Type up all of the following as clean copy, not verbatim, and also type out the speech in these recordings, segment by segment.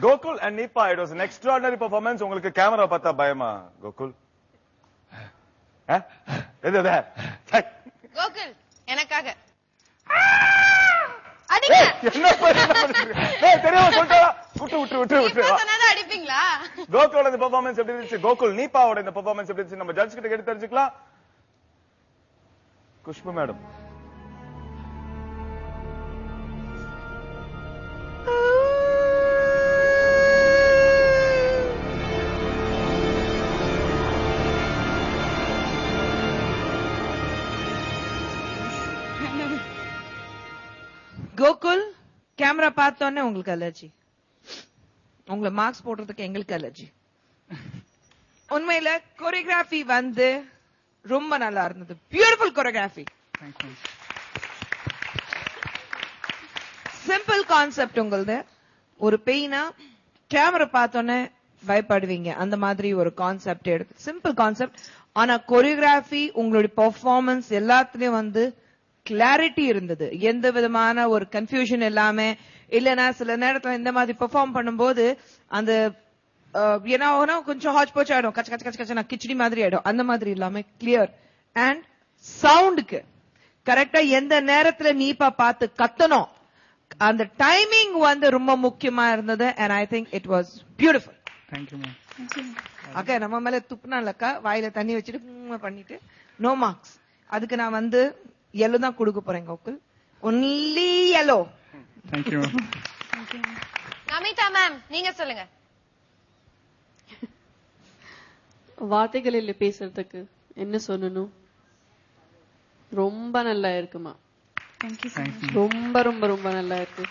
Gokul and Nipa, it was an extraordinary performance. உங்களுக்கு camera பார்த்தா பயமா கோகுல்? கோகுல் எனக்காக அடிப்பீங்களா? கோகுலோட இந்த பெர்ஃபார்மன்ஸ் எப்படி இருந்துச்சு? கோகுல் நீபாவோட இந்த பெர்ஃபார்மன்ஸ் எப்படி இருந்துச்சு? நம்ம ஜட்ஜ் கிட்ட கேட்டு தெரிஞ்சுக்கலாம். குஷ்பு மேடம். கோகுல் கேமரா பார்த்தோன்னே உங்களுக்கு அலர்ஜி, உங்களை மார்க்ஸ் போடுறதுக்கு எங்களுக்கு அலர்ஜி. உண்மையில கோரியோகிராஃபி வந்து ரொம்ப நல்லா இருந்தது. Beautiful choreography. சிம்பிள் கான்செப்ட் உங்களது. ஒரு பெயினா கேமரா பார்த்தோன்னே பயப்படுவீங்க, அந்த மாதிரி ஒரு கான்செப்ட் எடுத்து சிம்பிள் கான்செப்ட். ஆனா கோரியோகிராஃபி உங்களுடைய பெர்ஃபார்மன்ஸ் எல்லாத்துலயும் வந்து கிளாரிட்டி இருந்தது. எந்த விதமான ஒரு கன்ஃபியூஷன் எல்லாமே இல்லைன்னா சில நேரத்துல இந்த மாதிரி பெர்ஃபார்ம் பண்ணும்போது அந்த ஏன்னா கொஞ்சம் ஹாச் போச் ஆயிடும், கச்ச கச்ச கச்ச கச்ச கிச்சடி மாதிரி ஆயிடும். அந்த மாதிரி இல்லாம கிளியர் அண்ட் சவுண்டுக்கு கரெக்டா எந்த நேரத்துல நீப்பா பார்த்து கத்தணும் அந்த டைமிங் வந்து ரொம்ப முக்கியமா இருந்தது. And I think it was beautiful. அக்கா நம்ம மேல துப்புனாலக்கா வாயில தண்ணி வச்சுட்டு பண்ணிட்டு நோ மார்க்ஸ். அதுக்கு நான் வந்து yellow தான் கொடுக்க போறேன் Gokul. Only yellow. Thank you. Namitha ma'am நீங்க சொல்லுங்க. வார்த்தைகள் இல்ல பேசுறதுக்கு, என்ன சொல்லணும். ரொம்ப நல்லா இருக்குமா. ரொம்ப ரொம்ப ரொம்ப நல்லா இருக்கு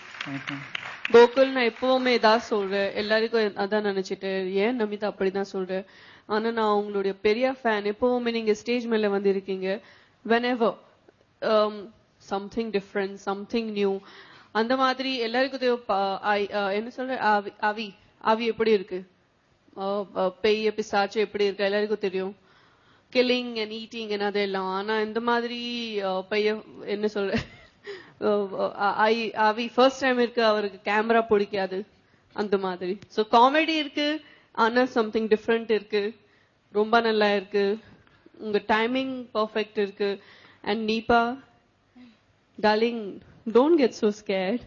கோகுல். நான் எப்பவுமே ஏதாவது சொல்றேன், எல்லாருக்கும் அதான் நினைச்சிட்டு ஏன் நமிதா அப்படிதான் சொல்றேன். ஆனா நான் உங்களுடைய பெரிய ஃபேன். எப்பவுமே நீங்க ஸ்டேஜ் மேல வந்து இருக்கீங்க. whenever something different, something new, அந்த மாதிரி எல்லாருக்கும் என்ன சொல்ற ஆவி எப்படி இருக்கு, பெய்ய பிசாச்சு எப்படி இருக்கு எல்லாருக்கும் தெரியும். கில்லிங் அண்ட் ஈட்டிங் அதெல்லாம். ஆனா இந்த மாதிரி பைய என்ன சொல்ற ஆவி ஃபர்ஸ்ட் டைம் இருக்கு, அவருக்கு கேமரா பிடிக்காது அந்த மாதிரி. சோ காமெடி இருக்கு, ஆனா சம்திங் டிஃப்ரெண்ட் இருக்கு. ரொம்ப நல்லா இருக்கு. உங்க டைமிங் பர்ஃபெக்ட் இருக்கு. And Nipa, darling, don't get so scared.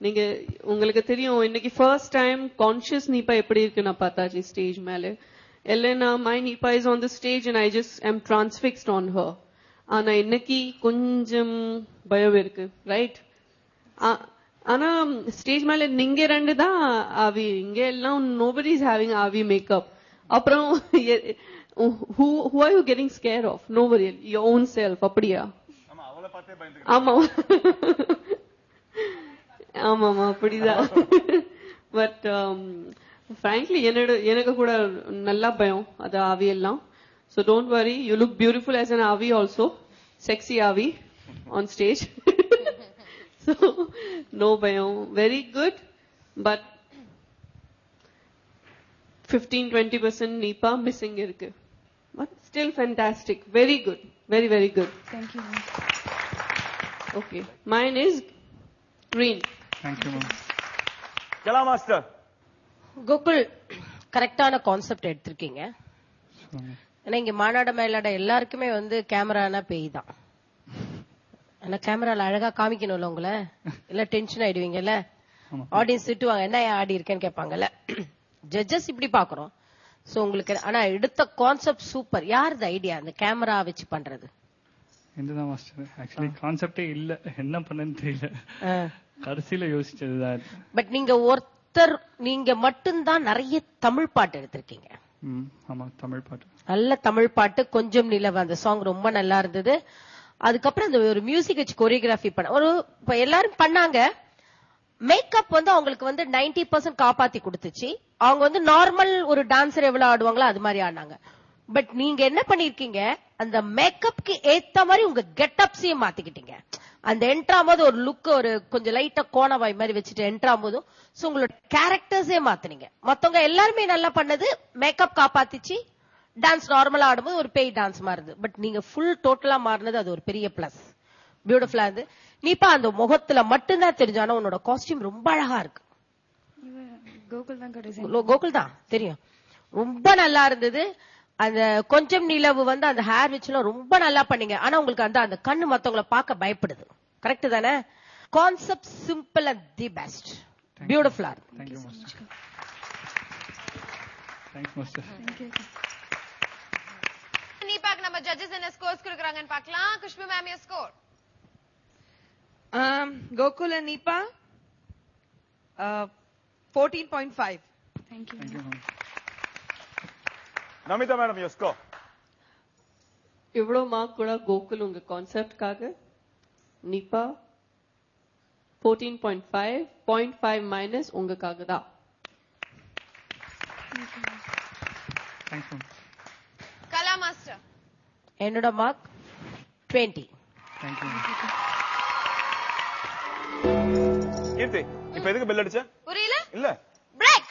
நீங்க உங்களுக்கு தெரியும் இன்னைக்கு ஃபர்ஸ்ட் டைம் கான்ஷியஸ் நீப்பா எப்படி இருக்கு நான் பார்த்தாச்சு ஸ்டேஜ் மேல. இல்லைன்னா மை நீப்பா is on the stage and I just am transfixed on her. ஆனா இன்னைக்கு கொஞ்சம் பயம் இருக்கு, ரைட்? ஆனா ஸ்டேஜ் மேல நீங்க ரெண்டு தான் ஆவி, இங்க எல்லாம் nobody is having ஆவி மேக்கப். அப்புறம் who are you getting scared of? Nobody, your own self. அப்படியா? ஆமா ஆமா அப்படிதான். பட் frankly எனக்கு கூட நல்லா பயம் அது ஆவி எல்லாம். So don't worry, you look beautiful as an ஆவி also, sexy ஆவி on stage. So no பயம், very good. But 15-20% நீப்பா மிஸ்ஸிங் இருக்கு. But still fantastic. Very good. Very, very good. Thank you. Okay. Mine is green. Thank you, ma'am. Kala master. Gokul கரெக்டான concept எடுத்திருக்கீங்க. ஏன்னா இங்க மாநாட மேலாட எல்லாருக்குமே வந்து கேமரானா பேய் தான். ஆனா கேமரால அழகா காமிக்கணும்ல உங்களை, இல்ல டென்ஷன் ஆயிடுவீங்கல்ல. ஆடியன்ஸ் திட்டுவாங்க, என்ன ஆடி இருக்கேன்னு கேட்பாங்கல்ல. ஜட்ஜஸ் இப்படி பாக்குறோம். சோ உங்களுக்கு ஆனா எடுத்த கான்செப்ட் சூப்பர். யார் இந்த ஐடியா அந்த கேமரா வச்சு பண்றது? என்னதான் மாஸ்டர், ஆக்சுவலி கான்செப்டே இல்ல, என்ன பண்ணன்னு தெரியல, கடைசியில யோசிச்சதுதான். பட் நீங்க மட்டும்தான் நிறைய தமிழ் பாட்டு எடுத்திருக்கீங்க. ஆமா, தமிழ் பாட்டு, நல்ல தமிழ் பாட்டு. கொஞ்சம் நிலவு அந்த சாங் ரொம்ப நல்லா இருந்தது. அதுக்கப்புறம் அந்த ஒரு மியூசிக் வச்சு கோரியோகிராஃபி பண்ண எல்லாரும் பண்ணாங்க. மேக்கப் வந்து அவங்களுக்கு வந்து 90% காப்பாத்தி கொடுத்துச்சு. அவங்க வந்து நார்மல் ஒரு டான்சர் எவ்வளவு ஆடுவாங்களோ அது மாதிரி ஆடினாங்க. பட் நீங்க என்ன பண்ணிருக்கீங்க, அந்த மேக்கப்க்கு ஏத்த மாதிரி உங்க கெட்டப்ஸையும் மாத்திக்கிட்டீங்க. அந்த என்ட்ராம் போது ஒரு லுக் ஒரு கொஞ்சம் லைட்டா கோணவாய் மாதிரி வச்சுட்டு என்ட்ராம் போதும் உங்களோட கேரக்டர்ஸே மாத்தினீங்க. மத்தவங்க எல்லாருமே நல்லா பண்ணது, மேக்கப் காப்பாத்திச்சு, டான்ஸ் நார்மலா ஆடும்போது ஒரு பேய் டான்ஸ் மாறுது. பட் நீங்க ஃபுல் டோட்டலா மாறினது அது ஒரு பெரிய பிளஸ். பியூட்டிஃபுல்லா இருந்து நீப்பா அந்த முகத்துல மட்டும்தான் தெரிஞ்சானா உன்னோட காஸ்டியூம் ரொம்ப அழகா இருக்கு. கோகுல் தான் தெரியும். ரொம்ப நல்லா இருந்தது. அந்த கொஞ்சம் நிலவு வந்து அந்த ஹேர் வச்சுலாம் ரொம்ப நல்லா பண்ணீங்க. ஆனா உங்களுக்கு அந்த கண்ணு மத்தவங்களை பார்க்க பயப்படுது. கரெக்ட் தானே? Concept simple and the best. பியூட்டிஃபுல்லா இருக்கு. Thank you, Master. Thanks, Master. நீபாக்கு நம்ம ஜட்ஜஸ் என்ன ஸ்கோர்ஸ் கொடுக்கறாங்கன்னு பார்க்கலாம். Khushbu ma'am your score. Gokul and Nipa 14.5. Thank you, ma'am. Namita madam, your score. இவ்வளோ மார்க் கூட கோகுல் உங்க கான்செப்ட்காக. நிபா 14.5, 0.5 மைனஸ் உங்களுக்காக தான். Thanks, ma'am. கலா மாஸ்டர். என்னோட மார்க் 20. Thank you, ma'am. கீர்த்தி, இப்ப எதுக்கு பெல் அடிச்ச? புரியல? இல்ல பிரேக்.